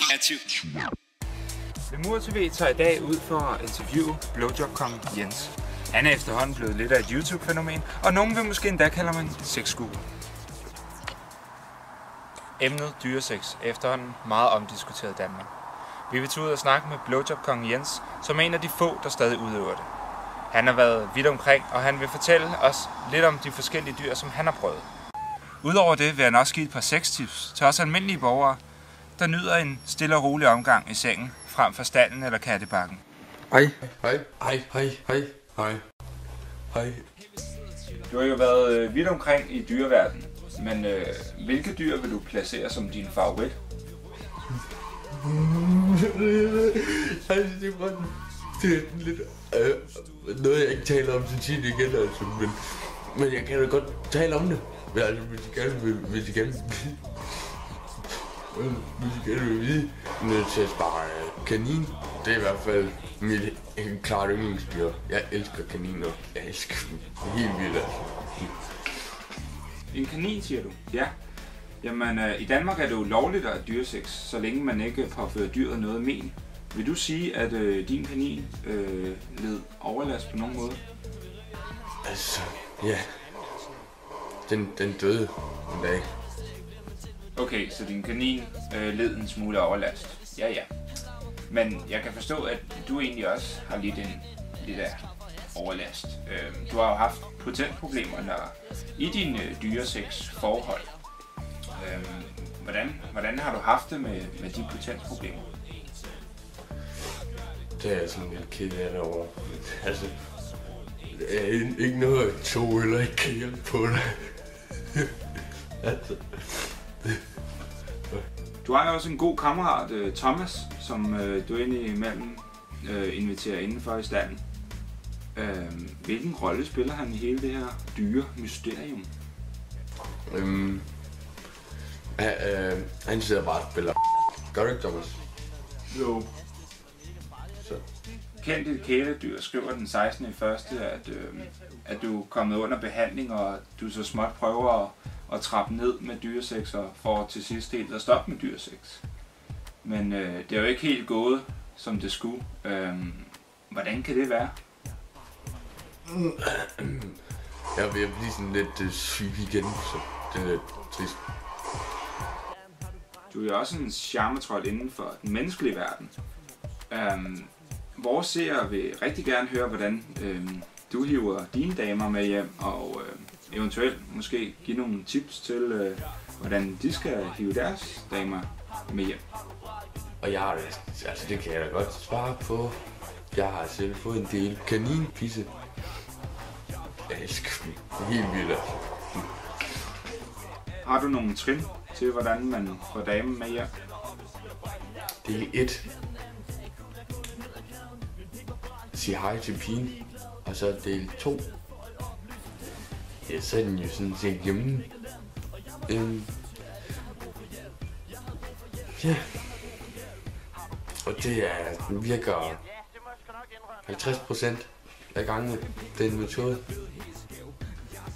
kreativ. Lemur TV tager i dag ud for at interviewe blowjob-kongen Jens. Han er efterhånden blevet lidt af et YouTube-fænomen, og nogen vil måske endda kalde ham en sexguru. Emnet dyresex er efterhånden meget omdiskuteret i Danmark. Vi vil tage ud og snakke med blowjob-kongen Jens, som er en af de få, der stadig udøver det. Han har været vidt omkring, og han vil fortælle os lidt om de forskellige dyr, som han har prøvet. Udover det vil han også give et par sextips til os almindelige borgere, der nyder en stille og rolig omgang i sengen, frem for stalden eller kattebakken. Hej. Hej. Hej. Hej. Hej. Hej. Hej. Du har jo været vidt omkring i dyreverdenen, men hvilke dyr vil du placere som din favorit? Det er lidt noget, jeg ikke taler om så tit igen, altså, men jeg kan da godt tale om det. Men altså, hvis I gerne vil vide, nødt til at spare kanin. Det er i hvert fald mit klart yndlingsdyr. Jeg elsker kaniner. Jeg elsker dem helt vildt, altså. En kanin, siger du? Ja. Jamen, i Danmark er det jo lovligt at have dyresex, så længe man ikke påfører dyret noget men. Vil du sige, at din kanin led overlast på nogen måde? Altså, ja. Den døde en dag. Okay, så din kanin led en smule overlast. Ja, ja. Men jeg kan forstå, at du egentlig også har lidt af overlast. Du har jo haft potensproblemer i din dyresex-forhold. Hvordan har du haft det med de potensproblemer? Det er jeg sådan lidt ked af det over. Altså, det er ikke noget, jeg tog eller ikke kan hjælpe på det. Altså. Du har jo også en god kammerat, Thomas, som du indimellem inviterer indenfor i stalden. Hvilken rolle spiller han i hele det her dyre mysterium? Han sidder bare og spiller. Gør du ikke, Thomas? Jo. Så. Kendt dit kæledyr skriver den 16.1. At du er kommet under behandling, og du så småt prøver at trappe ned med dyresex og får til sidst helt at stoppe med dyresex. Men det er jo ikke helt gået, som det skulle. Hvordan kan det være? Jeg er ved at blive sådan lidt syg igen, så det er lidt trist. Du er jo også en charmetrol inden for den menneskelige verden. Vores seere vil rigtig gerne høre, hvordan du hiver dine damer med hjem, og eventuelt måske give nogle tips til, hvordan de skal hive deres damer med hjem. Og jeg har det, altså det kan jeg da godt svare på. Jeg har selv fået en del kaninpisse. Jeg elsker dem helt vildt. Har du nogle trin til, hvordan man får damen med hjem? Del 1. Sig hej til pigen. Og så del 2. Ja, så er den jo sådan set hjemme. Ja. Og den virker 50% af gangene, den metode.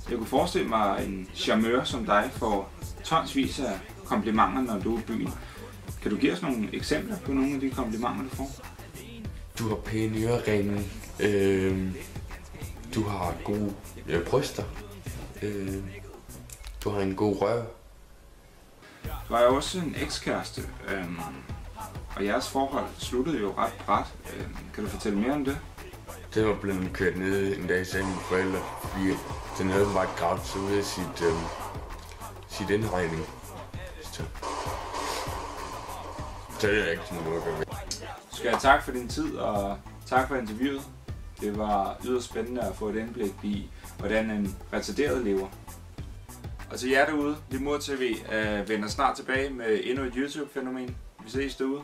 Jeg kunne forestille mig, en charmeur som dig får tonsvis af komplimenter, når du er i byen. Kan du give os nogle eksempler på nogle af de komplimenter, du får? Du har pæne øreringe. Du har gode bryster. Du har en god røv. Du har jo også en ekskæreste, og jeres forhold sluttede jo ret brat. Kan du fortælle mere om det? Den var blevet kørt ned en dag sammen med forældre, fordi den havde bare gravet sig ud af sit indregning. Så det er ikke sådan noget at gøre ved. Skal jeg takke for din tid, og tak for interviewet. Det var yderst spændende at få et indblik i, hvordan en retarderet lever. Og til jer derude, Lemur TV vender snart tilbage med endnu et YouTube-fænomen. Vi ses derude.